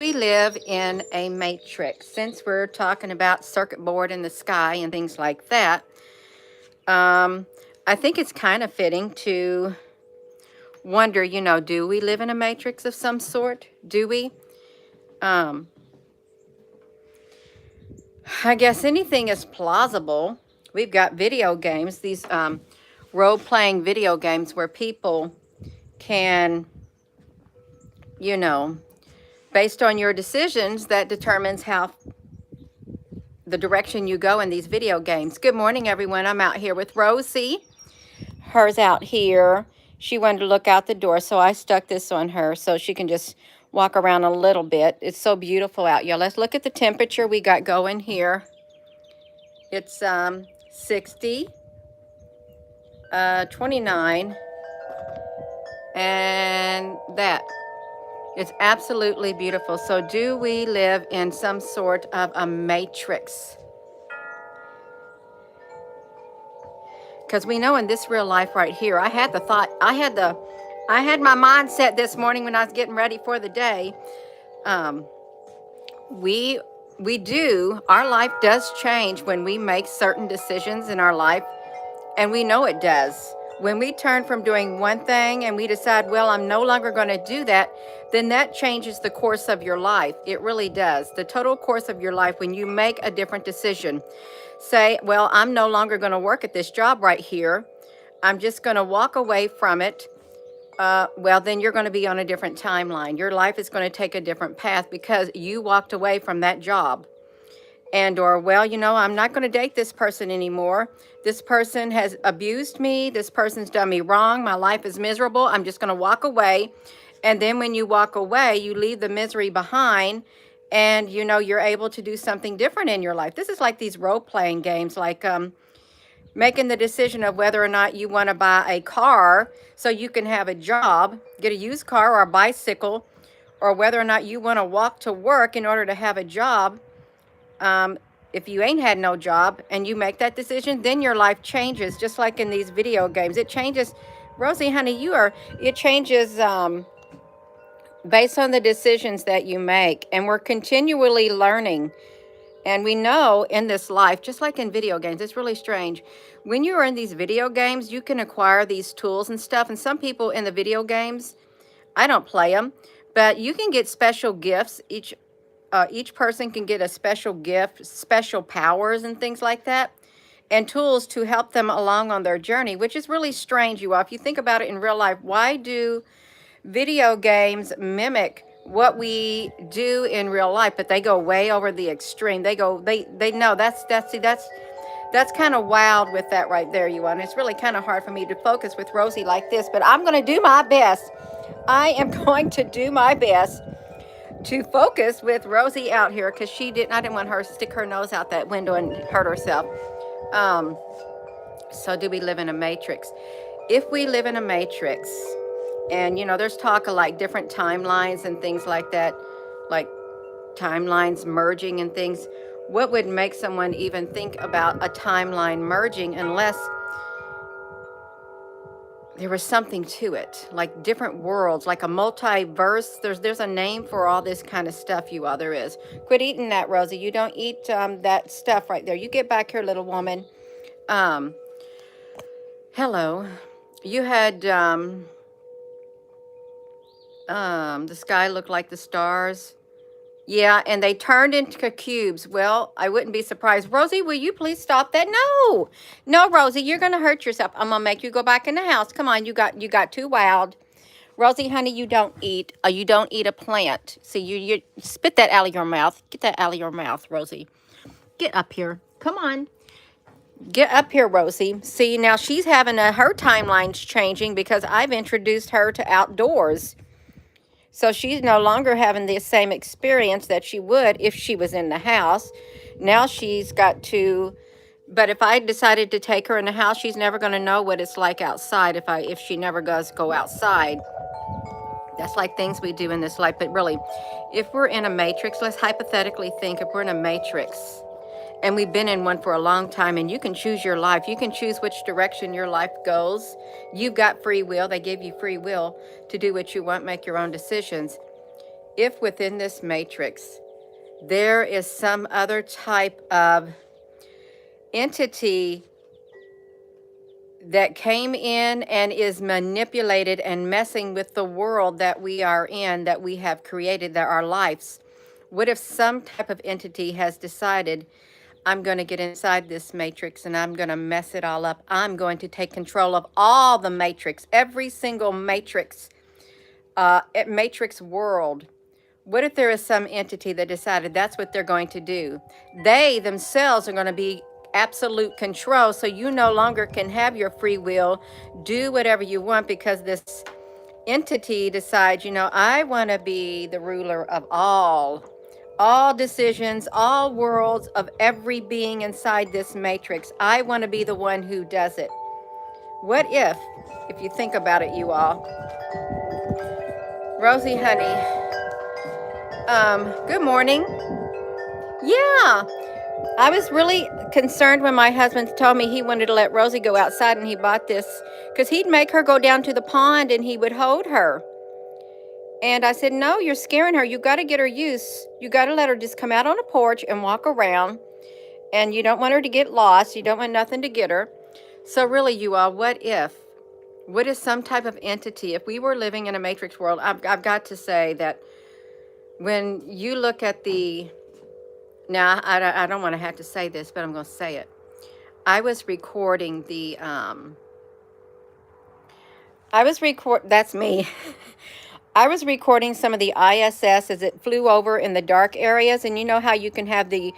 We live in a matrix. Since we're talking about circuit board in the sky and things like that, um, I think it's kind of fitting to wonder, do we live in a matrix of some sort? Do we? Um, I guess anything is plausible. We've got video games, these role-playing video games where people can, you know, based on your decisions, that determines how the direction you go in these video games. Good morning, everyone. I'm out here with Rosie. Hers out here. She wanted to look out the door, so I stuck this on her so she can just walk around a little bit. It's so beautiful out here. Let's look at the temperature we got going here. It's 60, 29, and that. It's absolutely beautiful. So do we live in some sort of a matrix? Because we know in this real life right here, I had my mindset this morning when I was getting ready for the day. Um, we our life does change when we make certain decisions in our life, and we know it does. When we turn from doing one thing and we decide, well, I'm no longer going to do that, then that changes the course of your life. It really does. The total course of your life when you make a different decision. Say, well, I'm no longer going to work at this job right here. I'm just going to walk away from it. Well, then you're going to be on a different timeline. Your life is going to take a different path because you walked away from that job. And or, well, I'm not going to date this person anymore. This person has abused me. This person's done me wrong. My life is miserable. I'm just going to walk away. And then when you walk away, you leave the misery behind, and you're able to do something different in your life. This is like these role-playing games, like making the decision of whether or not you want to buy a car so you can have a job, get a used car or a bicycle, or whether or not you want to walk to work in order to have a job. If you ain't had no job and you make that decision, then your life changes, just like in these video games. It changes. Rosie, honey, it changes based on the decisions that you make. And we're continually learning. And we know in this life, just like in video games, it's really strange. When you are in these video games, you can acquire these tools and stuff. And some people in the video games, I don't play them, but you can get special gifts. Each person can get a special gift, special powers and things like that, and tools to help them along on their journey, which is really strange, you all. If you think about it in real life, why do video games mimic what we do in real life, but they go way over the extreme? They know that's kind of wild with that right there, you all. And it's really kind of hard for me to focus with Rosie like this, but I'm going to do my best. I am going to do my best to focus with Rosie out here, because I didn't want her to stick her nose out that window and hurt herself. So do we live in a matrix? If we live in a matrix, and there's talk of like different timelines and things like that, like timelines merging and things, what would make someone even think about a timeline merging unless there was something to it, like different worlds, like a multiverse? There's a name for all this kind of stuff, you all. There is. Quit eating that, Rosie. You don't eat that stuff right there. You get back here, little woman. Hello. You had the sky looked like the stars. Yeah, and they turned into cubes. Well, I wouldn't be surprised. Rosie, will you please stop that? No. No, Rosie, you're going to hurt yourself. I'm going to make you go back in the house. Come on, you got too wild. Rosie, honey, you don't eat a plant. See, you spit that out of your mouth. Get that out of your mouth, Rosie. Get up here. Come on. Get up here, Rosie. See, now she's having her timeline's changing because I've introduced her to outdoors. So she's no longer having the same experience that she would if she was in the house. Now she's got to, but if I decided to take her in the house, she's never going to know what it's like outside if she never does go outside. That's like things we do in this life. But really, if we're in a matrix, let's hypothetically think if we're in a matrix and we've been in one for a long time, and you can choose your life. You can choose which direction your life goes. You've got free will. They give you free will to do what you want, make your own decisions. if within this matrix there is some other type of entity that came in and is manipulated and messing with the world that we are in, that we have created, that our lives. What if some type of entity has decided, I'm going to get inside this matrix and I'm going to mess it all up. I'm going to take control of all the matrix, every single matrix, matrix world. What if there is some entity that decided that's what they're going to do? They themselves are going to be absolute control, so you no longer can have your free will, do whatever you want, because this entity decides, I want to be the ruler of all decisions, all worlds, of every being inside this matrix. I want to be the one who does it. What if you think about it, you all? Rosie, honey, good morning. Yeah, I was really concerned when my husband told me he wanted to let Rosie go outside, and he bought this because he'd make her go down to the pond and he would hold her. And I said, no, you're scaring her. You got to get her used. You got to let her just come out on a porch and walk around. And you don't want her to get lost. You don't want nothing to get her. So really, you all, what if? What is some type of entity? If we were living in a matrix world, I've got to say that when you look at the... Now, I don't want to have to say this, but I'm going to say it. I was recording the... That's me. I was recording some of the ISS as it flew over in the dark areas. And you know how you can have the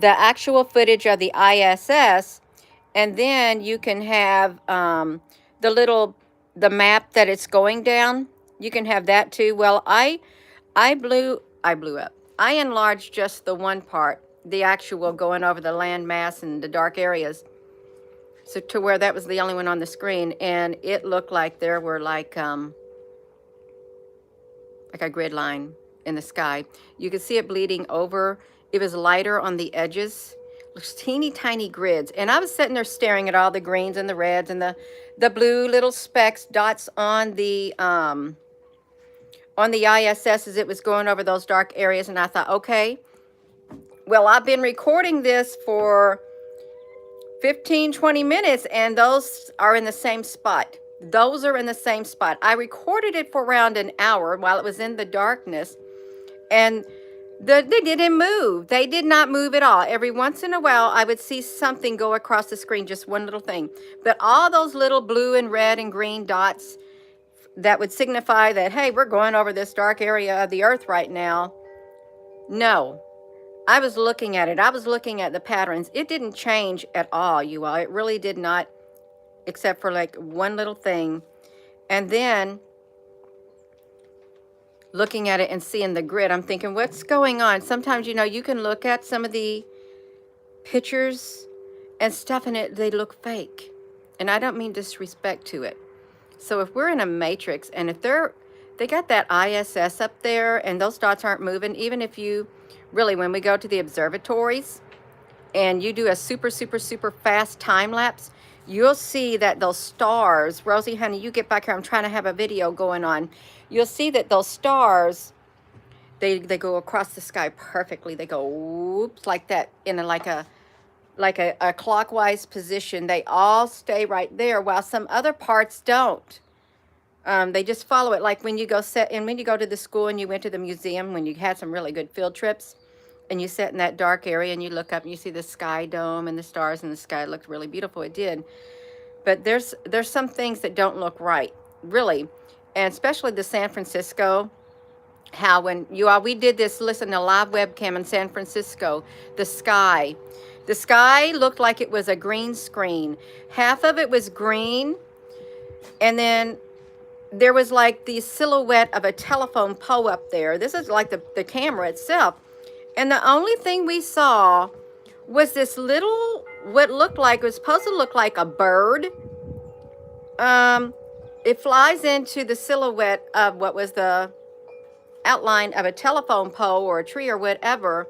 actual footage of the ISS, and then you can have the map that it's going down. You can have that too. Well, I blew up. I enlarged just the one part, the actual going over the land mass and the dark areas, so to where that was the only one on the screen, and it looked like there were like a grid line in the sky. You could see it bleeding over. It was lighter on the edges, teeny tiny grids. And I was sitting there staring at all the greens and the reds and the blue little specks, dots on the ISS as it was going over those dark areas. And I thought, okay, well, I've been recording this for 15, 20 minutes, and those are in the same spot. Those are in the same spot. I recorded it for around an hour while it was in the darkness, and they didn't move. They did not move at all. Every once in a while, I would see something go across the screen, just one little thing. But all those little blue and red and green dots that would signify that, hey, we're going over this dark area of the earth right now. No. I was looking at it. I was looking at the patterns. It didn't change at all, you all. It really did not, except for like one little thing. And then looking at it and seeing the grid, I'm thinking, what's going on? Sometimes, you can look at some of the pictures and stuff in it, they look fake. And I don't mean disrespect to it. So if we're in a matrix, and if they got that ISS up there and those dots aren't moving, even if you really, when we go to the observatories and you do a super, super, super fast time lapse, you'll see that those stars, Rosie, honey, you get back here. I'm trying to have a video going on. You'll see that those stars, they go across the sky perfectly. They go whoops like that in a clockwise position. They all stay right there, while some other parts don't. They just follow it. Like when you go to the school and you went to the museum, when you had some really good field trips, and you sit in that dark area and you look up and you see the sky dome and the stars in the sky. It looked really beautiful. It did. But there's some things that don't look right, really. And especially the San Francisco, how when we did this, listen, a live webcam in San Francisco, the sky looked like it was a green screen. Half of it was green, and then there was like the silhouette of a telephone pole up there. This is like the camera itself. And the only thing we saw was this little, what looked like, was supposed to look like a bird. It flies into the silhouette of what was the outline of a telephone pole or a tree or whatever.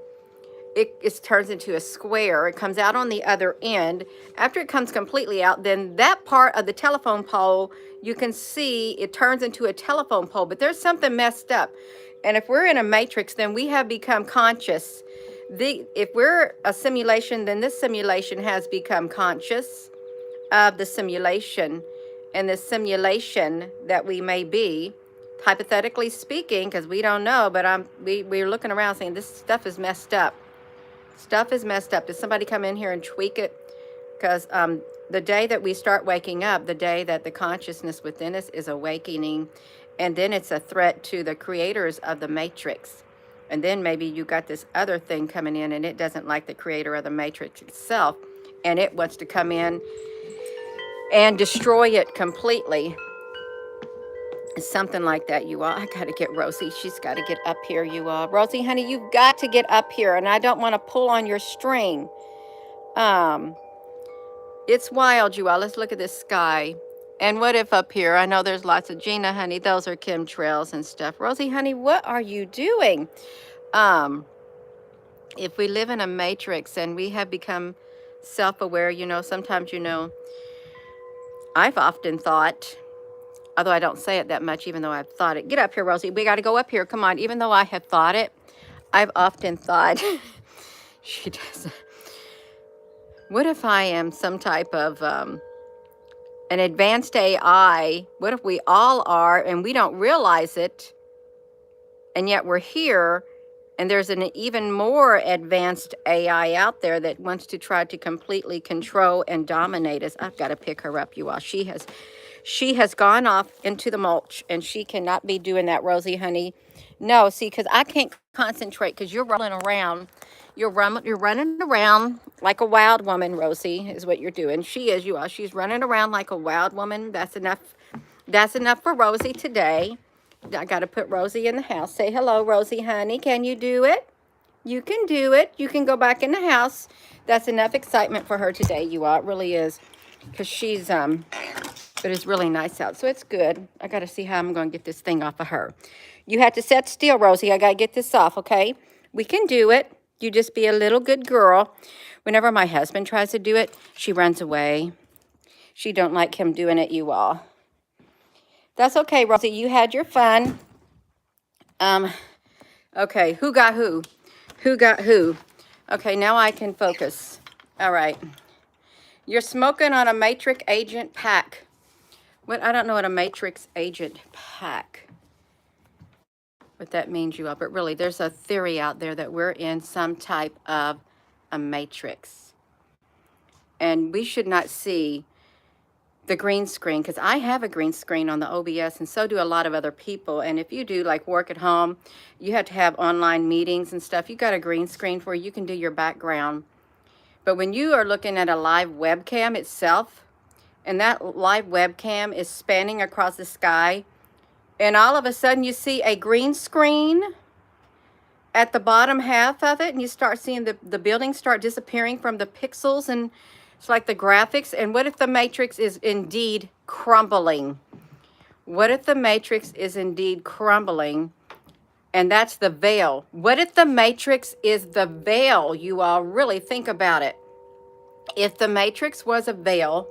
It turns into a square. It comes out on the other end. After it comes completely out, then that part of the telephone pole, you can see it turns into a telephone pole. But there's something messed up. And if we're in a matrix, then we have become conscious. If we're a simulation, then this simulation has become conscious of the simulation. And the simulation that we may be, hypothetically speaking, because we don't know, but we're looking around saying this stuff is messed up. Stuff is messed up. Did somebody come in here and tweak it? Because the day that we start waking up, the day that the consciousness within us is awakening, and then it's a threat to the creators of the matrix. And then maybe you got this other thing coming in, and it doesn't like the creator of the matrix itself, and it wants to come in and destroy it completely. Something like that, you all. I got to get Rosie. She's got to get up here, you all. Rosie, honey, you've got to get up here, and I don't want to pull on your string. It's wild, you all. Let's look at this sky. And what if up here, I know there's lots of Gina, honey, those are chemtrails and stuff. Rosie, honey, what are you doing? If we live in a matrix and we have become self-aware, you know, sometimes, you know, I've often thought, although I don't say it that much, even though I've thought it. Get up here, Rosie. We got to go up here. Come on. Even though I have thought it, I've often thought, she doesn't. What if I am some type of an advanced AI? What if we all are and we don't realize it, and yet we're here, and there's an even more advanced AI out there that wants to try to completely control and dominate us? I've got to pick her up, you all. She has gone off into the mulch, and she cannot be doing that, Rosie, honey. No, see, because I can't concentrate because you're rolling around. You're running around like a wild woman, Rosie, is what you're doing. She is, you are. She's running around like a wild woman. That's enough. That's enough for Rosie today. I got to put Rosie in the house. Say hello, Rosie, honey. Can you do it? You can do it. You can go back in the house. That's enough excitement for her today, you all. It really is. Because she's, but it's really nice out. So it's good. I got to see how I'm going to get this thing off of her. You have to sit still, Rosie. I got to get this off, okay? We can do it. You just be a little good girl. Whenever my husband tries to do it, she runs away. She don't like him doing it, you all. That's okay, Rosie. You had your fun. Okay, who got who? Who got who? Okay, now I can focus. All right. You're smoking on a matrix agent pack. What? I don't know what a matrix agent pack, what that means, you all, but really there's a theory out there that we're in some type of a matrix, and we should not see the green screen, because I have a green screen on the OBS, and so do a lot of other people. And if you do like work at home, you have to have online meetings and stuff, you got a green screen where you can do your background. But when you are looking at a live webcam itself, and that live webcam is spanning across the sky, and all of a sudden you see a green screen at the bottom half of it, and you start seeing the buildings start disappearing from the pixels, and it's like the graphics. And what if the matrix is indeed crumbling? What if the matrix is indeed crumbling, and that's the veil? What if the matrix is the veil? You all really think about it. If the matrix was a veil,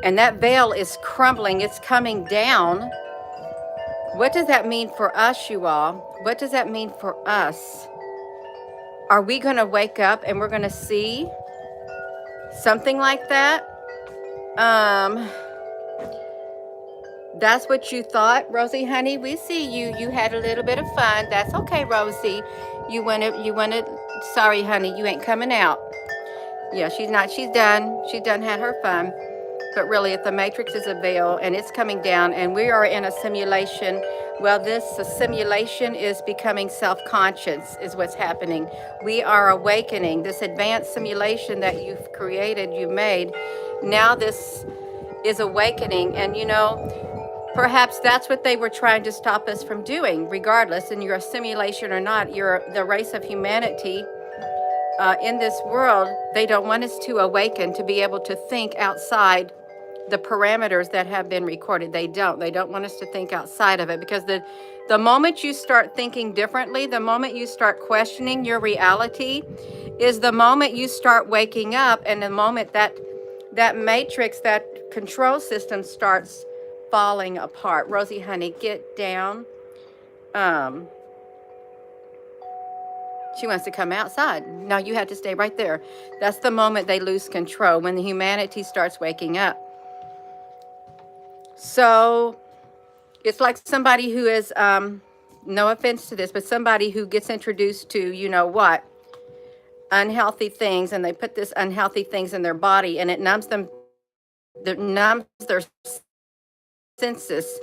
and that veil is crumbling, it's coming down, what does that mean for us, you all? What does that mean for us? Are we going to wake up and we're going to see something like that? That's what you thought, Rosie, honey. We see you. You had a little bit of fun. That's okay, Rosie. You wanted, sorry, honey, you ain't coming out. Yeah, she's not. She's done. She's done had her fun. But really, if the matrix is a veil and it's coming down and we are in a simulation, well, this simulation is becoming self-conscious is what's happening. We are awakening. This advanced simulation that you've created, you made, now this is awakening. And, you know, perhaps that's what they were trying to stop us from doing, regardless. And you're a simulation or not, you're the race of humanity. In this world, they don't want us to awaken, to be able to think outside the parameters that have been recorded. They don't want us to think outside of it, because the moment you start thinking differently, the moment you start questioning your reality, is the moment you start waking up, and the moment that matrix, that control system starts falling apart. Rosie, honey, get down. Um, she wants to come outside. No, you have to stay right there. That's the moment they lose control, when the humanity starts waking up. So it's like somebody who is, no offense to this, but somebody who gets introduced to, you know what, unhealthy things, and they put this unhealthy things in their body, and it numbs them, it numbs their senses,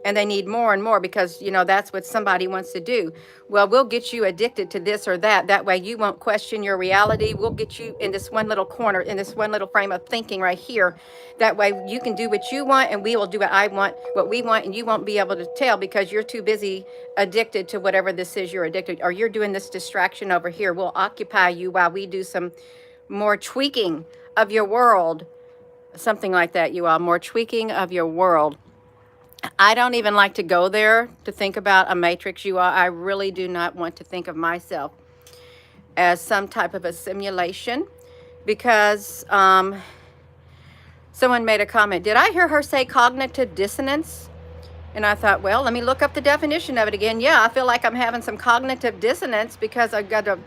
and they need more and more because, you know, that's what somebody wants to do. Well, we'll get you addicted to this or that. That way you won't question your reality. We'll get you in this one little corner, in this one little frame of thinking right here. That way you can do what you want, and we will do what we want, and you won't be able to tell because you're too busy addicted to whatever this is you're addicted, or you're doing this distraction over here. We'll occupy you while we do some more tweaking of your world. Something like that, you all. More tweaking of your world. I don't even like to go there to think about a matrix, you all. I really do not want to think of myself as some type of a simulation, because someone made a comment. Did I hear her say cognitive dissonance? And I thought, well, let me look up the definition of it again. Yeah, I feel like I'm having some cognitive dissonance because I've got a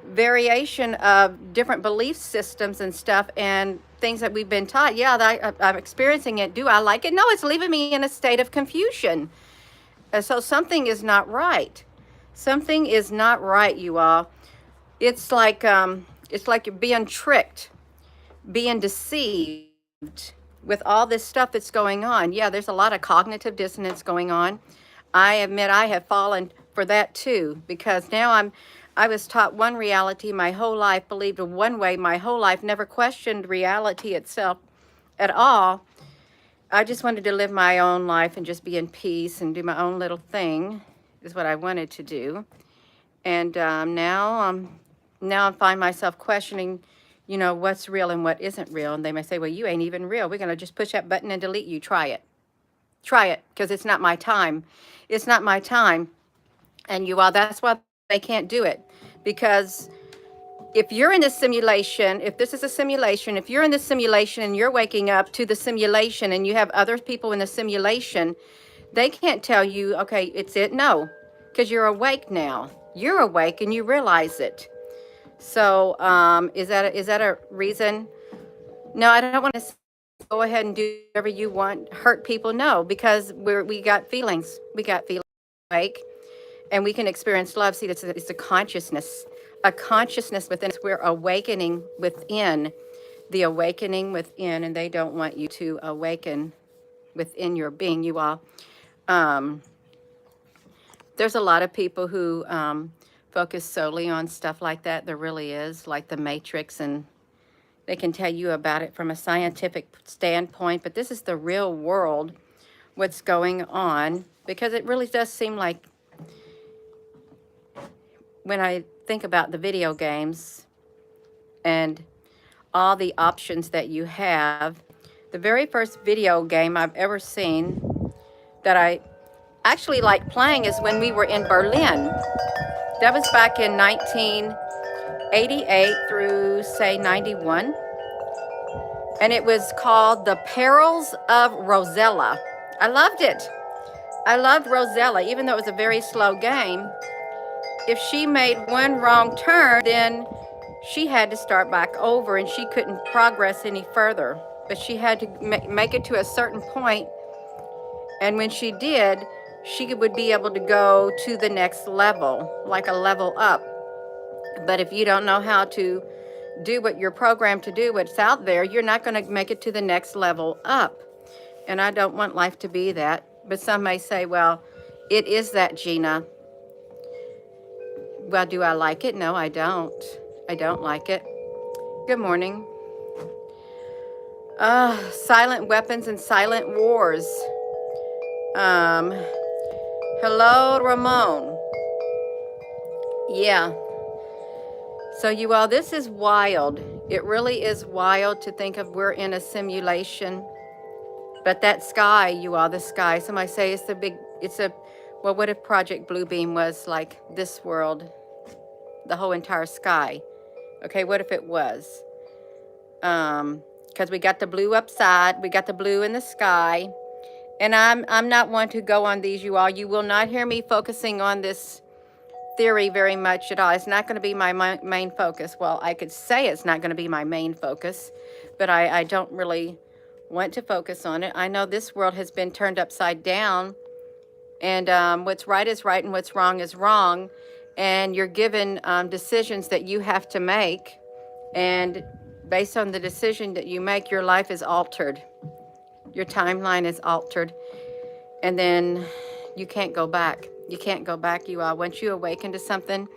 variation of different belief systems and stuff and things that we've been taught. Yeah, I'm experiencing it. Do I like it? No, it's leaving me in a state of confusion. So something is not right. Something is not right, you all. It's like you're being tricked, being deceived with all this stuff that's going on. Yeah, there's a lot of cognitive dissonance going on. I admit I have fallen for that too, because now I was taught one reality my whole life, believed in one way my whole life, never questioned reality itself at all. I just wanted to live my own life and just be in peace and do my own little thing, is what I wanted to do. And now I find myself questioning, you know, what's real and what isn't real. And they may say, well, you ain't even real. We're going to just push that button and delete you. Try it. Try it, because it's not my time. It's not my time. And you all, that's why they can't do it. Because if you're in this simulation, if this is a simulation, if you're in this simulation and you're waking up to the simulation and you have other people in the simulation, they can't tell you, okay, it's it. No, because you're awake now. You're awake and you realize it. So is that a reason? No, I don't want to go ahead and do whatever you want, hurt people. No, because we got feelings. We got feelings awake, and we can experience love. See, it's a consciousness within us. We're awakening within, the awakening within, and they don't want you to awaken within your being, you all. There's a lot of people who focus solely on stuff like that. There really is, like the Matrix, and they can tell you about it from a scientific standpoint, but this is the real world, what's going on, because it really does seem like, when I think about the video games and all the options that you have, the very first video game I've ever seen that I actually like playing is when we were in Berlin. That was back in 1988 through, say, 91. And it was called The Perils of Rosella. I loved it. I loved Rosella, even though it was a very slow game. If she made one wrong turn, then she had to start back over and she couldn't progress any further. But she had to make it to a certain point, and when she did, she would be able to go to the next level, like a level up. But if you don't know how to do what you're programmed to do, what's out there, you're not going to make it to the next level up. And I don't want life to be that. But some may say, well, it is that, Gina. Well, do I like it? No, I don't. I don't like it. Good morning. Silent weapons and silent wars. Hello, Ramon. Yeah. So you all, this is wild. It really is wild to think of we're in a simulation. But that sky, you all, the sky, somebody say well, what if Project Bluebeam was like this world, the whole entire sky? Okay, what if it was? Because we got the blue upside, we got the blue in the sky, And I'm not one to go on these, you all. You will not hear me focusing on this theory very much at all. It's not going to be my main focus. Well, I could say it's not going to be my main focus, but I don't really want to focus on it. I know this world has been turned upside down, and what's right is right and what's wrong is wrong. And you're given decisions that you have to make. And based on the decision that you make, your life is altered. Your timeline is altered. And then you can't go back. You can't go back, you all. Once you awaken to something,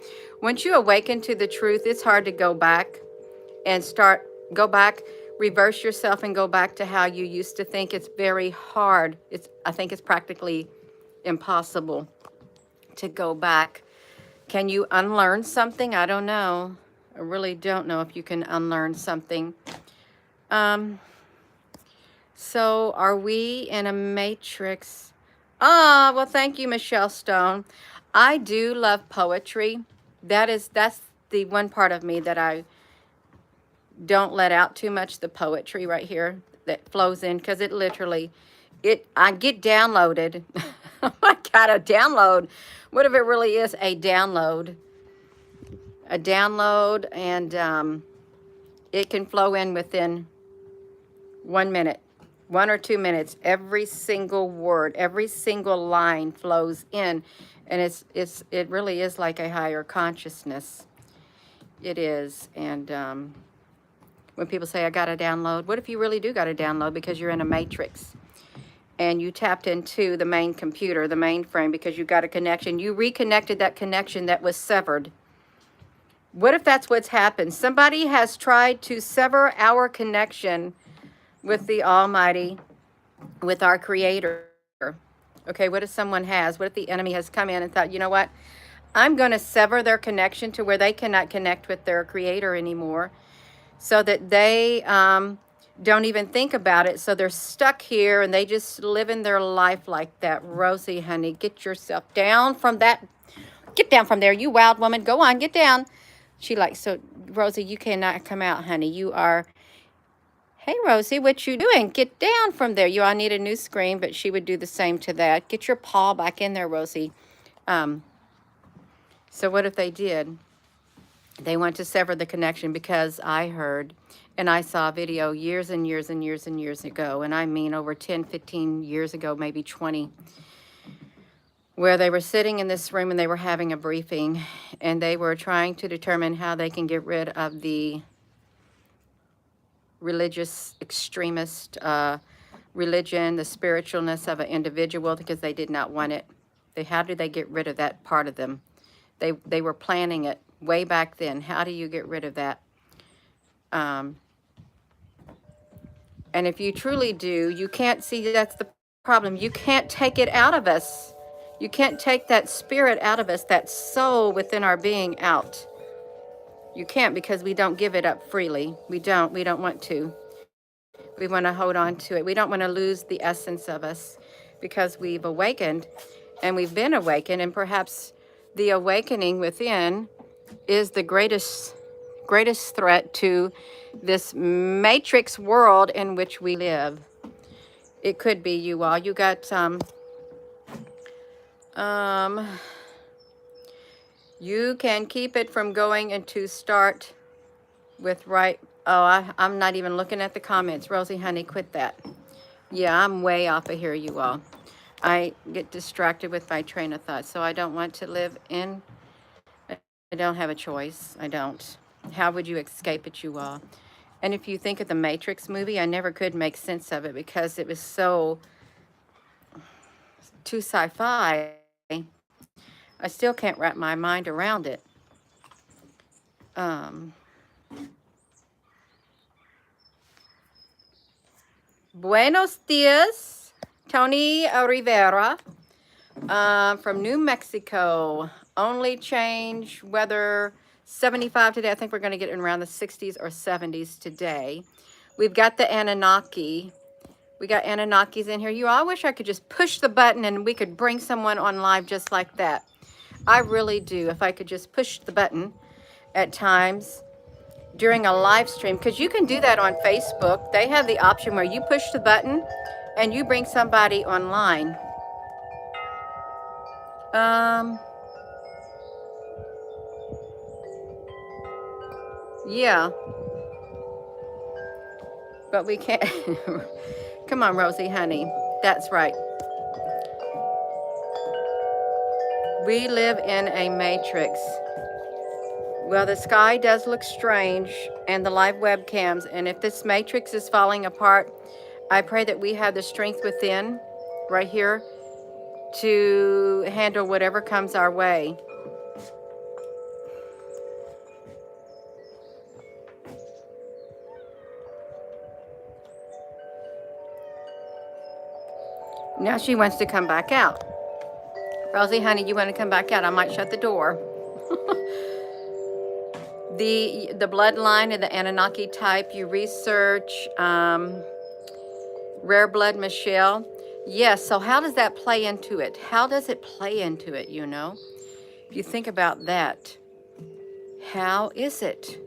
once you awaken to the truth, it's hard to go back and go back, reverse yourself and go back to how you used to think. It's very hard. I think it's practically impossible to go back. Can you unlearn something? I don't know. I really don't know if you can unlearn something. So are we in a matrix? Ah, well, thank you, Michelle Stone. I do love poetry. That's the one part of me that I don't let out too much, the poetry right here that flows in, because it literally, I get downloaded. I got a download. What if it really is a download? A download, and it can flow in within 1 minute. 1 or 2 minutes, every single word, every single line flows in, and it really is like a higher consciousness. It is. And when people say I got a download, what if you really do got a download because you're in a matrix and you tapped into the main computer, the mainframe, because you got a connection, you reconnected that connection that was severed? What if that's what's happened? Somebody has tried to sever our connection with the Almighty, with our Creator. Okay, what if someone has? What if the enemy has come in and thought, you know what? I'm going to sever their connection to where they cannot connect with their Creator anymore, so that they don't even think about it. So they're stuck here and they just live in their life like that. Rosie, honey, get yourself down from that. Get down from there, you wild woman. Go on, get down. She like, so Rosie, you cannot come out, honey. You are... Hey, Rosie, what you doing? Get down from there. You all need a new screen, but she would do the same to that. Get your paw back in there, Rosie. So what if they did? They want to sever the connection, because I heard and I saw a video years and years and years and years ago, and I mean over 10, 15 years ago, maybe 20, where they were sitting in this room and they were having a briefing, and they were trying to determine how they can get rid of the religious extremist religion, the spiritualness of an individual, because they did not want it. How do they get rid of that part of them? They were planning it way back then. How do you get rid of that? And if you truly do, you can't see, that's the problem. You can't take it out of us. You can't take that spirit out of us, that soul within our being out. You can't, because we don't give it up freely. We don't want to. We want to hold on to it. We don't want to lose the essence of us, because we've awakened and we've been awakened, and perhaps the awakening within is the greatest threat to this matrix world in which we live. It could be, you all. You got you can keep it from going into start with right. Oh, I'm not even looking at the comments. Rosie, honey, quit that. Yeah, I'm way off of here, you all. I get distracted with my train of thought, so I don't want to live in. I don't have a choice. I don't. How would you escape it, you all? And if you think of the Matrix movie, I never could make sense of it, because it was so too sci-fi. I still can't wrap my mind around it. Buenos dias, Tony Rivera from New Mexico. Only change weather 75 today. I think we're going to get in around the 60s or 70s today. We've got the Anunnaki. We got Anunnakis in here. I wish I could just push the button and we could bring someone on live just like that. I really do. If I could just push the button at times during a live stream, because you can do that on Facebook. They have the option where you push the button and you bring somebody online. Yeah, but we can't. Come on, Rosie, honey. That's right. We live in a matrix. Well, the sky does look strange and the live webcams. And if this matrix is falling apart, I pray that we have the strength within right here to handle whatever comes our way. Now she wants to come back out. Rosie, honey, you want to come back out? I might shut the door. The bloodline of the Anunnaki type, you research rare blood Michelle. Yes, so how does that play into it? How does it play into it, you know? If you think about that, how is it?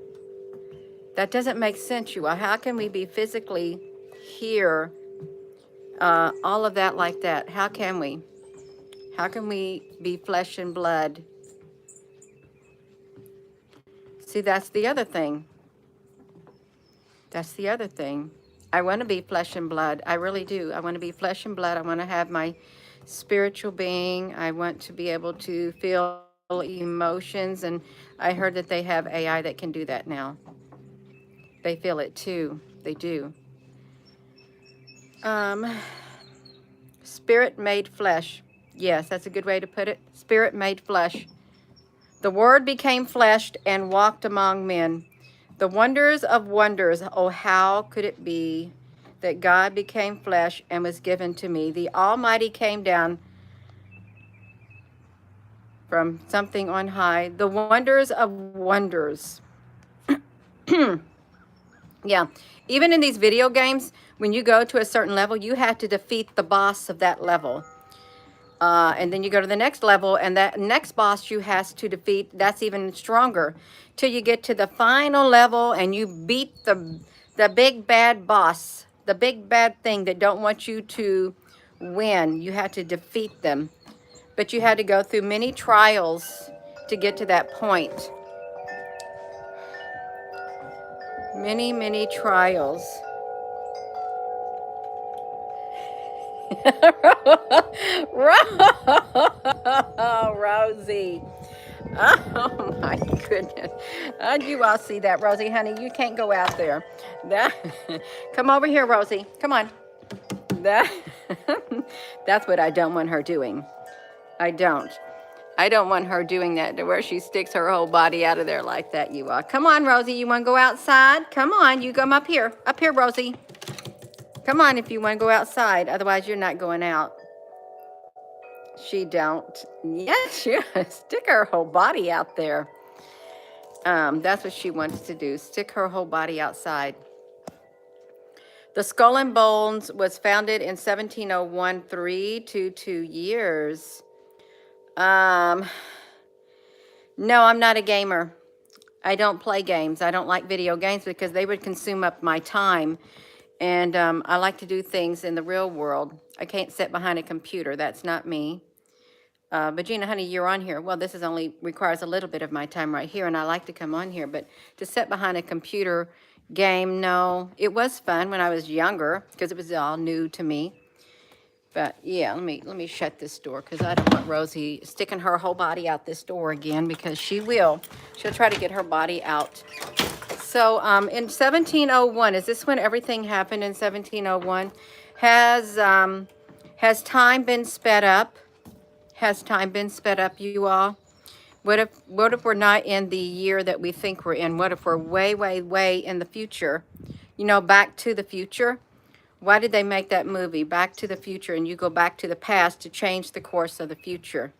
That doesn't make sense, you all. How can we be physically here, all of that like that? How can we? How can we be flesh and blood? See, that's the other thing. That's the other thing. I want to be flesh and blood. I really do. I want to be flesh and blood. I want to have my spiritual being. I want to be able to feel emotions. And I heard that they have AI that can do that now. They feel it too. They do. Spirit made flesh. Yes, that's a good way to put it. Spirit made flesh. The Word became flesh and walked among men. The wonders of wonders. Oh, how could it be that God became flesh and was given to me? The Almighty came down from something on high. The wonders of wonders. Yeah. Even in these video games, when you go to a certain level, you have to defeat the boss of that level. And then you go to the next level, and that next boss you has to defeat, that's even stronger, till you get to the final level and you beat the big bad boss, the big bad thing that don't want you to win. You had to defeat them. But you had to go through many trials to get to that point. Many, many trials. Rosie. Oh my goodness. You all see that, Rosie, honey. You can't go out there. That, come over here, Rosie. Come on. That's what I don't want her doing. I don't want her doing that, to where she sticks her whole body out of there like that, you all. Come on, Rosie. You want to go outside? Come on. You come up here. Up here, Rosie. Come on if you want to go outside. Otherwise, you're not going out. She don't. Yes, she stick her whole body out there. That's what she wants to do. Stick her whole body outside. The Skull and Bones was founded in 1701, 3 to 2 years. No, I'm not a gamer. I don't play games. I don't like video games because they would consume up my time. And I like to do things in the real world. I can't sit behind a computer. That's not me. But Gina, honey, you're on here. Well, this is only requires a little bit of my time right here, and I like to come on here. But to sit behind a computer game, no. It was fun when I was younger because it was all new to me. But yeah, let me shut this door because I don't want Rosie sticking her whole body out this door again, because she will. She'll try to get her body out. So in 1701, is this when everything happened in 1701? Has time been sped up? Has time been sped up, you all? What if we're not in the year that we think we're in? What if we're way, way, way in the future? You know, Back to the Future. Why did they make that movie, Back to the Future, and you go back to the past to change the course of the future?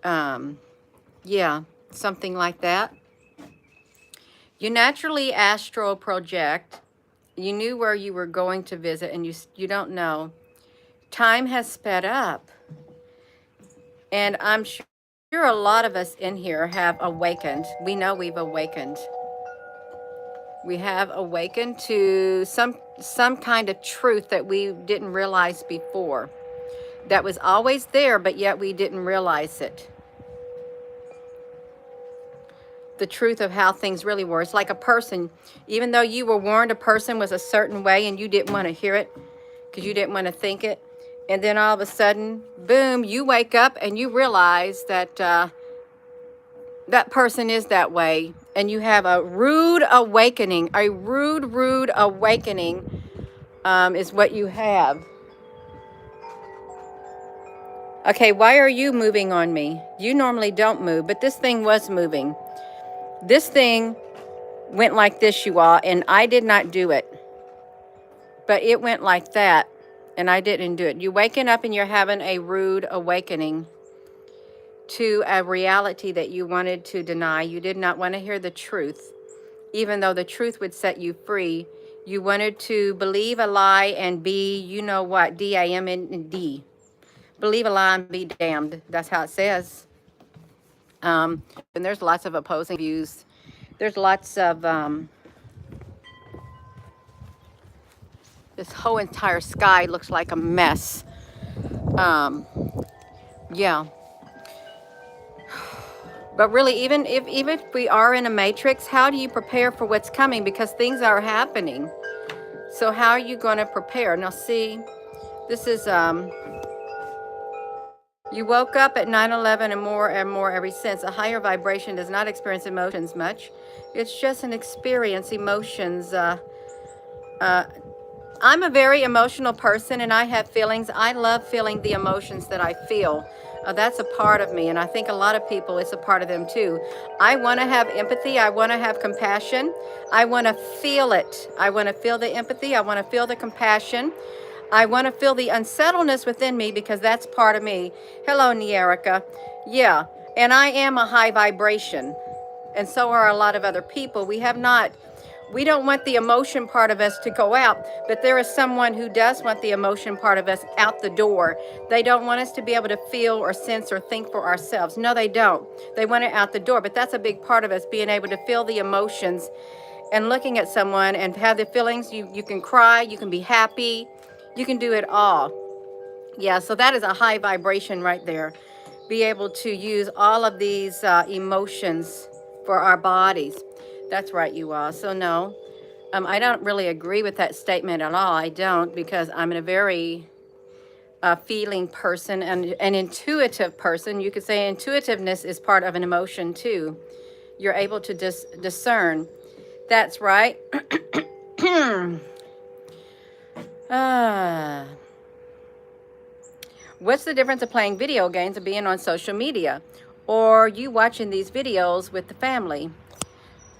Yeah, something like that. You naturally astral project. You knew where you were going to visit, and you don't know. Time has sped up. And I'm sure a lot of us in here have awakened. We know we've awakened. We have awakened to some kind of truth that we didn't realize before. That was always there, but yet we didn't realize it. The truth of how things really were. It's like a person, even though you were warned a person was a certain way and you didn't want to hear it because you didn't want to think it. And then all of a sudden, boom, you wake up and you realize that that person is that way. And you have a rude awakening. A rude awakening is what you have. Okay, why are you moving on me? You normally don't move, but this thing was moving. This thing went like this, you all, and I did not do it. But it went like that, and I didn't do it. You're waking up and you're having a rude awakening to a reality that you wanted to deny. You did not want to hear the truth, even though the truth would set you free. You wanted to believe a lie and be, you know what, D-A-M-N-D. Believe a lie and be damned. That's how it says. And there's lots of opposing views. There's lots of, this whole entire sky looks like a mess. Yeah. But really, even if we are in a matrix, how do you prepare for what's coming? Because things are happening. So how are you going to prepare? Now see, this is, you woke up at 9/11 and more every since. A higher vibration does not experience emotions much. It's just an experience, emotions. I'm a very emotional person and I have feelings. I love feeling the emotions that I feel. That's a part of me, and I think a lot of people, it's a part of them too. I want to have empathy. I want to have compassion. I want to feel it. I want to feel the empathy. I want to feel the compassion. I want to feel the unsettledness within me because that's part of me. Hello, Nierica. Yeah, and I am a high vibration, and so are a lot of other people. We don't want the emotion part of us to go out, but there is someone who does want the emotion part of us out the door. They don't want us to be able to feel or sense or think for ourselves. No, they don't. They want it out the door, but that's a big part of us, being able to feel the emotions and looking at someone and have the feelings. You can cry, you can be happy, you can do it all. Yeah, so that is a high vibration right there. Be able to use all of these emotions for our bodies. That's right, you all. So no, I don't really agree with that statement at all. I don't, because I'm a very feeling person and an intuitive person. You could say intuitiveness is part of an emotion too. You're able to discern. That's right. What's the difference of playing video games and being on social media? Or you watching these videos with the family?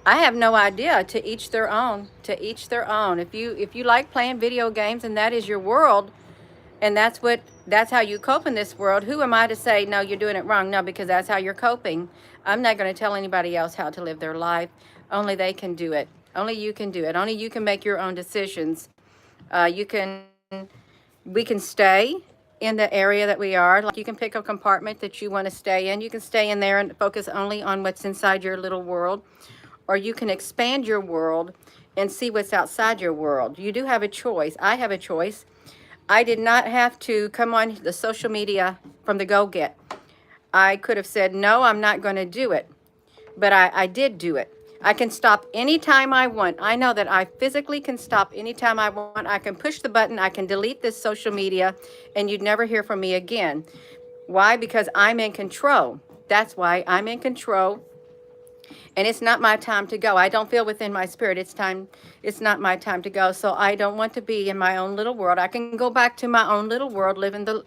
I have no idea. To each their own. To each their own. If you like playing video games and that is your world, and that's how you cope in this world, who am I to say, no, you're doing it wrong? No, because that's how you're coping. I'm not going to tell anybody else how to live their life. Only they can do it. Only you can do it. Only you can make your own decisions. We can stay in the area that we are. Like, you can pick a compartment that you want to stay in. You can stay in there and focus only on what's inside your little world. Or you can expand your world and see what's outside your world. You do have a choice. I have a choice. I did not have to come on the social media from the go-get. I could have said, no, I'm not going to do it. But I did do it. I can stop anytime I want. I know that I physically can stop anytime I want. I can push the button. I can delete this social media, and you'd never hear from me again. Why? Because I'm in control. That's why I'm in control. And it's not my time to go. I don't feel within my spirit it's not my time to go. So I don't want to be in my own little world. I can go back to my own little world, living the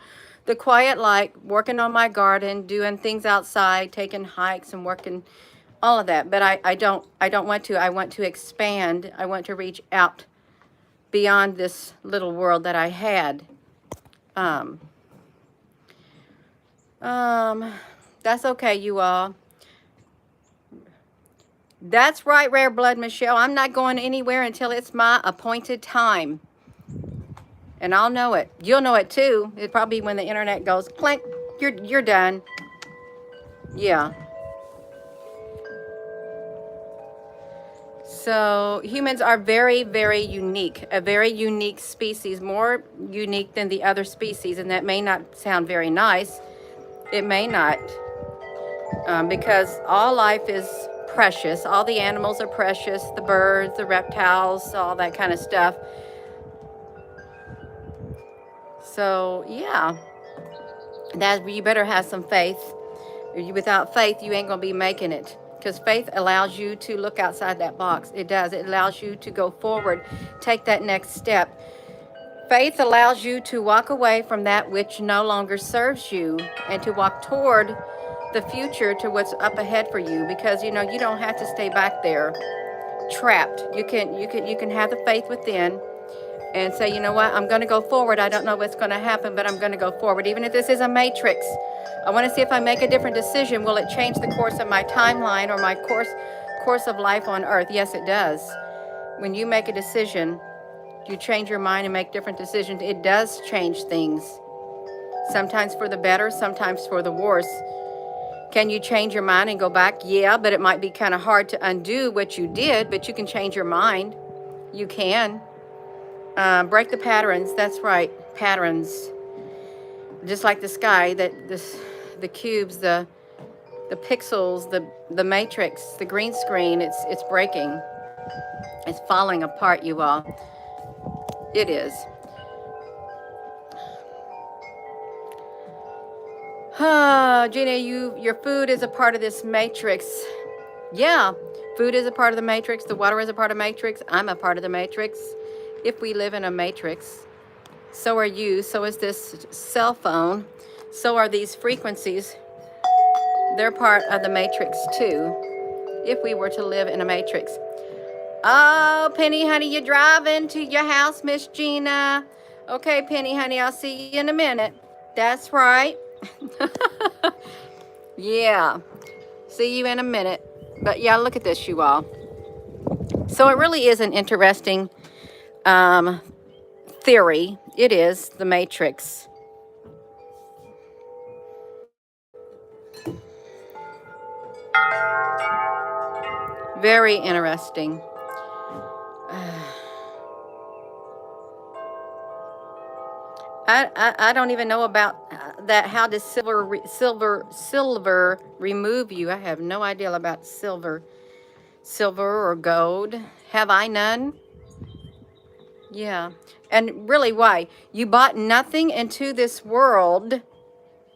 quiet life, working on my garden, doing things outside, taking hikes and working, all of that. But I don't want to. I want to expand. I want to reach out beyond this little world that I had. That's okay, you all. That's right, Rare Blood Michelle. I'm not going anywhere until it's my appointed time. And I'll know it. You'll know it too. It'll probably be when the internet goes clink, you're done. Yeah. So humans are very, very unique, a very unique species, more unique than the other species. And that may not sound very nice. It may not, because all life is precious. All the animals are precious, the birds, the reptiles, all that kind of stuff. So yeah, that you better have some faith. Without faith, you ain't gonna be making it. Because faith allows you to look outside that box. It does. It allows you to go forward, take that next step. Faith allows you to walk away from that which no longer serves you and to walk toward the future, to what's up ahead for you. Because you know you don't have to stay back there trapped. You can have the faith within and say, you know what, I'm going to go forward. I don't know what's going to happen, but I'm going to go forward. Even if this is a matrix, I want to see if I make a different decision. Will it change the course of my timeline or my course of life on earth? Yes, it does. When you make a decision, you change your mind and make different decisions. It does change things. Sometimes for the better, sometimes for the worse. Can you change your mind and go back? Yeah, but it might be kind of hard to undo what you did, but you can change your mind. You can. Break the patterns. That's right, patterns. Just like the sky, the cubes, the pixels, the matrix, the green screen. It's breaking. It's falling apart, you all. It is. Gina, your food is a part of this matrix. Yeah, food is a part of the matrix. The water is a part of the matrix. I'm a part of the matrix. If we live in a matrix, so are you. So is this cell phone. So are these frequencies. They're part of the matrix too, if we were to live in a matrix. Oh, Penny, honey, you're driving to your house, Miss Gina. Okay, Penny, honey, I'll see you in a minute. That's right. Yeah, see you in a minute. But yeah, look at this, you all. So it really is an interesting theory. It is the matrix. Very interesting. I don't even know about that. How does silver remove you? I have no idea about silver or gold. Have I none? Yeah. And really, why? You bought nothing into this world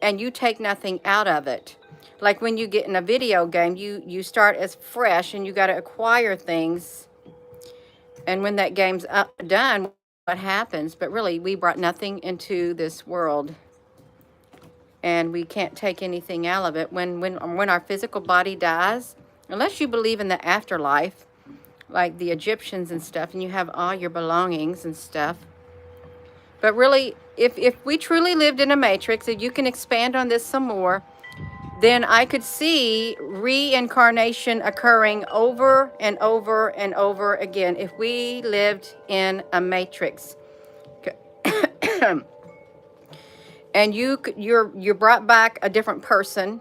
and you take nothing out of it. Like when you get in a video game, you start as fresh and you got to acquire things. And when that game's done, what happens? But really, we brought nothing into this world. And we can't take anything out of it. When our physical body dies, unless you believe in the afterlife, like the Egyptians and stuff, and you have all your belongings and stuff. But really, if we truly lived in a matrix, if you can expand on this some more, then I could see reincarnation occurring over and over and over again if we lived in a matrix. And you're brought back a different person.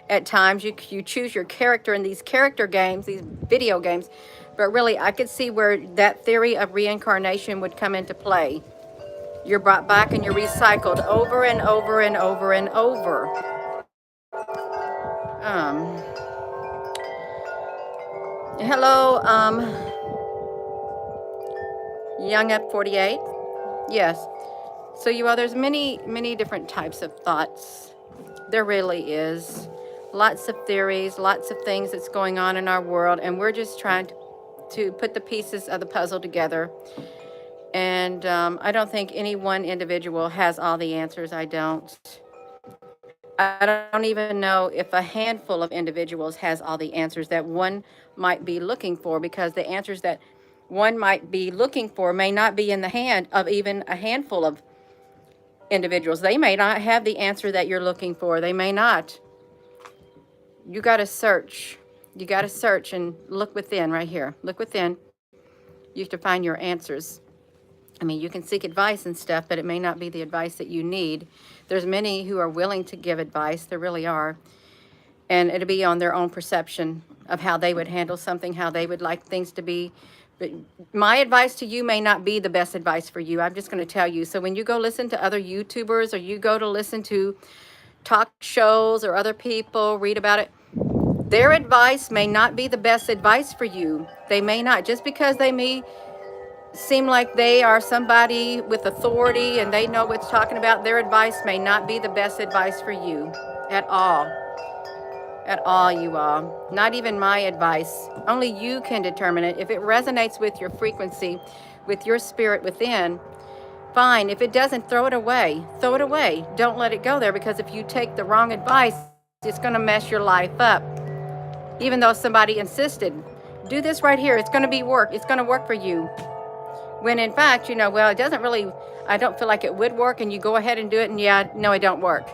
At times you choose your character in these character games, these video games. But really, I could see where that theory of reincarnation would come into play. You're brought back and you're recycled over and over and over and over. Hello, Young Up 48. Yes. So you all, there's many different types of thoughts. There really is. Lots of theories, lots of things that's going on in our world, and we're just trying to put the pieces of the puzzle together. And I don't think any one individual has all the answers. I don't even know if a handful of individuals has all the answers that one might be looking for, because the answers that one might be looking for may not be in the hand of even a handful of individuals. They may not have the answer that you're looking for. They may not. You got to search. You got to search and look within right here. Look within. You have to find your answers. I mean, you can seek advice and stuff, but it may not be the advice that you need. There's many who are willing to give advice. There really are. And it'll be on their own perception of how they would handle something, how they would like things to be. But my advice to you may not be the best advice for you. I'm just going to tell you. So when you go listen to other YouTubers, or you go to listen to talk shows or other people, read about it, their advice may not be the best advice for you. They may not. Just because they may seem like they are somebody with authority and they know what's talking about, their advice may not be the best advice for you at all. At all, you all. Not even my advice. Only you can determine it. If it resonates with your frequency, with your spirit within, fine. If it doesn't, throw it away. Throw it away. Don't let it go there, because if you take the wrong advice, it's going to mess your life up. Even though somebody insisted, do this right here. It's going to be work. It's going to work for you. When in fact, well, it doesn't really, I don't feel like it would work, and you go ahead and do it, and yeah, no, it don't work.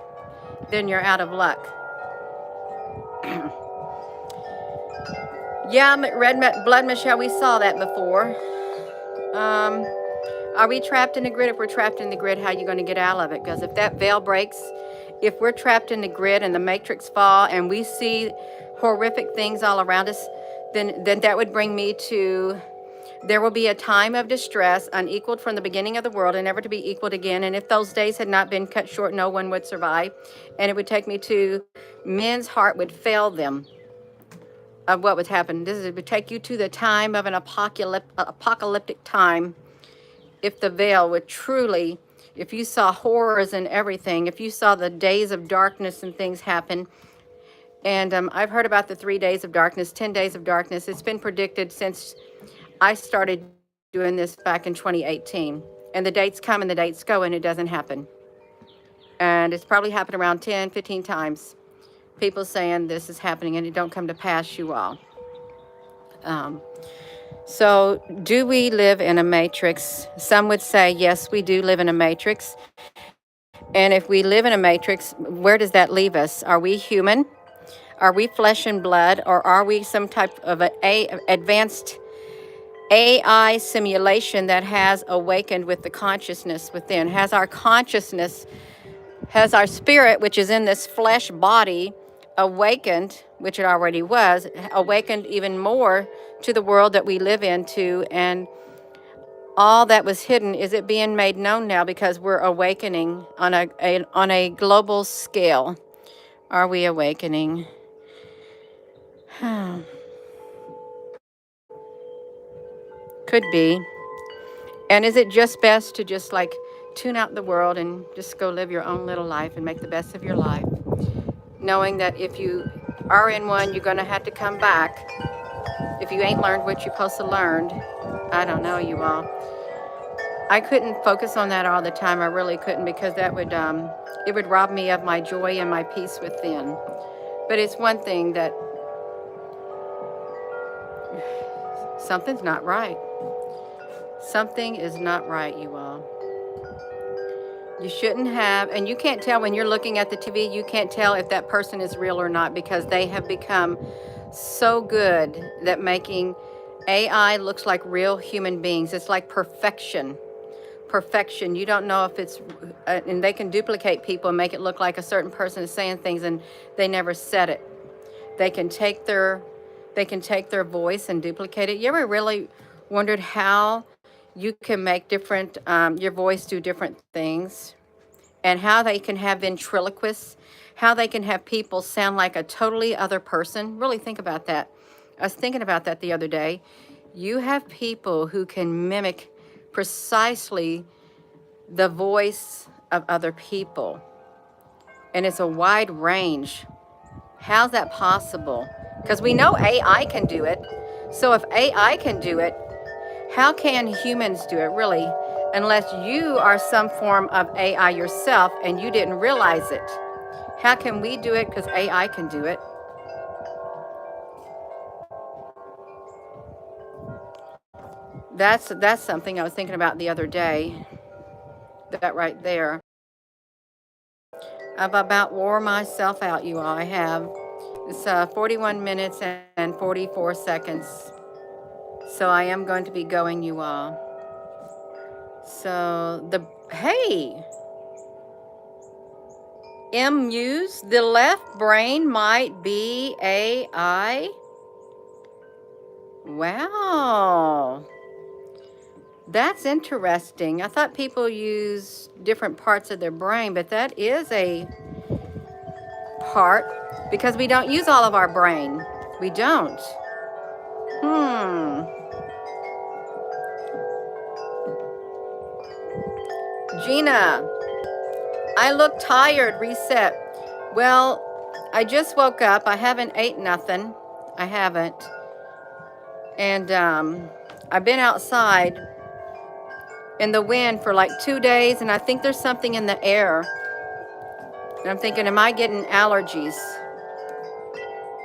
Then you're out of luck. Yeah, red blood, Michelle, we saw that before. Are we trapped in the grid? If we're trapped in the grid, how are you going to get out of it? Because if that veil breaks, if we're trapped in the grid and the matrix fall and we see horrific things all around us, then that would bring me to, there will be a time of distress unequaled from the beginning of the world and never to be equaled again. And if those days had not been cut short, no one would survive. And it would take me to, men's heart would fail them of what would happen. This would take you to the time of an apocalyptic time. If the veil would truly, if you saw horrors and everything, if you saw the days of darkness and things happen, and I've heard about the 3 days of darkness, 10 days of darkness. It's been predicted since I started doing this back in 2018. And the dates come and the dates go, and it doesn't happen. And it's probably happened around 10, 15 times. People saying this is happening, and it don't come to pass, you all. So do we live in a matrix? Some would say, yes, we do live in a matrix. And if we live in a matrix, where does that leave us? Are we human? Are we flesh and blood? Or are we some type of advanced AI simulation that has awakened with the consciousness within? Has our consciousness, has our spirit, which is in this flesh body, awakened, which it already was, awakened even more to the world that we live into, and all that was hidden, is it being made known now because we're awakening on a global scale? Are we awakening? Could be. And is it just best to just like tune out the world and just go live your own little life and make the best of your life, knowing that if you are in one, you're going to have to come back if you ain't learned what you're supposed to learn? I don't know, you all. I couldn't focus on that all the time. I really couldn't, because that would it would rob me of my joy and my peace within. But it's one thing that something's not right. Something is not right, you all. You shouldn't have, and you can't tell when you're looking at the TV, you can't tell if that person is real or not, because they have become so good that making AI looks like real human beings. It's like perfection. Perfection. You don't know if it's, and they can duplicate people and make it look like a certain person is saying things and they never said it. They can take their voice and duplicate it. You ever really wondered how you can make different, your voice do different things, and how they can have ventriloquists, how they can have people sound like a totally other person? Really think about that. I was thinking about that the other day. You have people who can mimic precisely the voice of other people, and it's a wide range. How's that possible? Because we know AI can do it. So if AI can do it, how can humans do it, really? Unless you are some form of AI yourself and you didn't realize it. How can we do it? Because AI can do it. That's something I was thinking about the other day. That right there. I've about wore myself out, you all. I have. It's 41 minutes and 44 seconds. So I am going to be going, you all. So hey, M Muse, the left brain might be AI. Wow. That's interesting. I thought people use different parts of their brain, but that is a part because we don't use all of our brain. We don't. Hmm. Gina, I look tired. Reset. Well, I just woke up. I haven't ate nothing. I haven't. And I've been outside in the wind for like 2 days, and I think there's something in the air. And I'm thinking, am I getting allergies?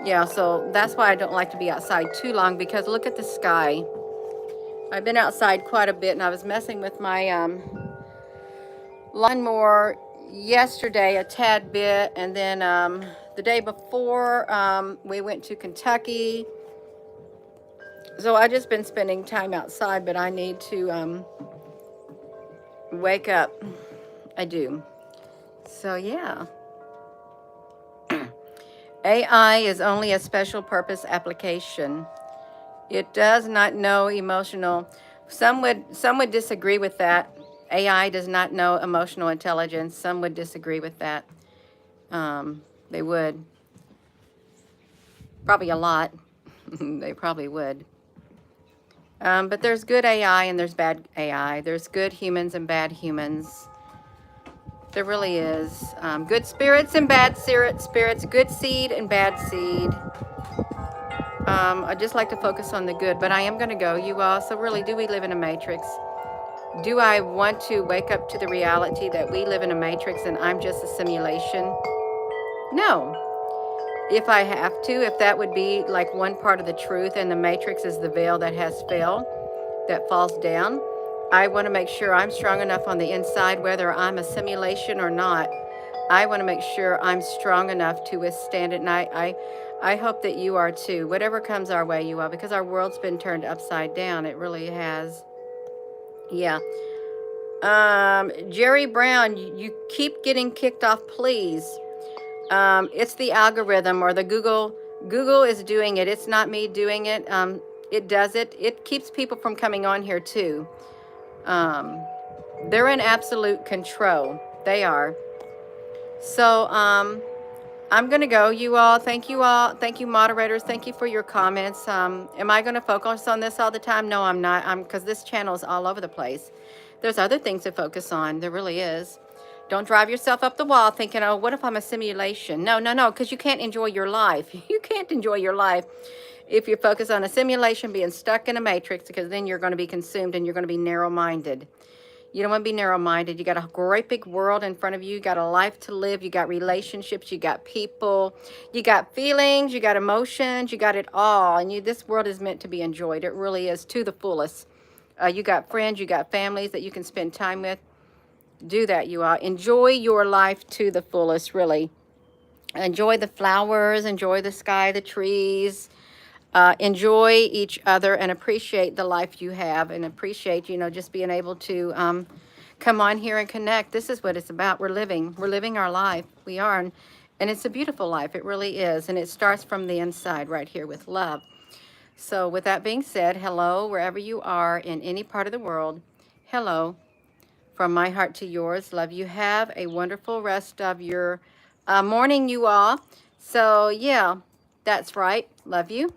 Yeah, so that's why I don't like to be outside too long, because look at the sky. I've been outside quite a bit, and I was messing with my lawnmower yesterday a tad bit, and then the day before we went to Kentucky. So I just been spending time outside, but I need to wake up. I do. So yeah. AI is only a special purpose application. It does not know emotional. Some would disagree with that. AI does not know emotional intelligence. Some would disagree with that. They would. Probably a lot. They probably would. But there's good AI and there's bad AI. There's good humans and bad humans. There really is. Good spirits and bad spirits. Good seed and bad seed. I just like to focus on the good, but I am going to go, you all. So really, do we live in a matrix? Do I want to wake up to the reality that we live in a matrix and I'm just a simulation? No. If I have to, if that would be like one part of the truth and the matrix is the veil that has failed, that falls down, I want to make sure I'm strong enough on the inside, whether I'm a simulation or not. I want to make sure I'm strong enough to withstand it. And I hope that you are too. Whatever comes our way, you are, because our world's been turned upside down. It really has. Yeah. Jerry Brown, you keep getting kicked off, please. It's the algorithm or the Google. Google is doing it. It's not me doing it. It does it. It keeps people from coming on here too. They're in absolute control. They are. So, I'm going to go, you all. Thank you all. Thank you, moderators. Thank you for your comments. Am I going to focus on this all the time? No, I'm not. Because this channel is all over the place. There's other things to focus on. There really is. Don't drive yourself up the wall thinking, oh, what if I'm a simulation? No, no, no, because you can't enjoy your life. You can't enjoy your life if you focus on a simulation, being stuck in a matrix, because then you're going to be consumed and you're going to be narrow-minded. You don't want to be narrow-minded. You got a great big world in front of you. You got a life to live. You got relationships. You got people. You got feelings. You got emotions. You got it all. And this world is meant to be enjoyed. It really is, to the fullest. You got friends. You got families that you can spend time with. Do that, you all. Enjoy your life to the fullest, really. Enjoy the flowers. Enjoy the sky, the trees. Enjoy each other and appreciate the life you have, and appreciate, just being able to come on here and connect. This is what it's about. We're living our life. We are. And it's a beautiful life. It really is. And it starts from the inside right here with love. So with that being said, hello, wherever you are in any part of the world. Hello. From my heart to yours. Love you. Have a wonderful rest of your morning, you all. So yeah, that's right. Love you.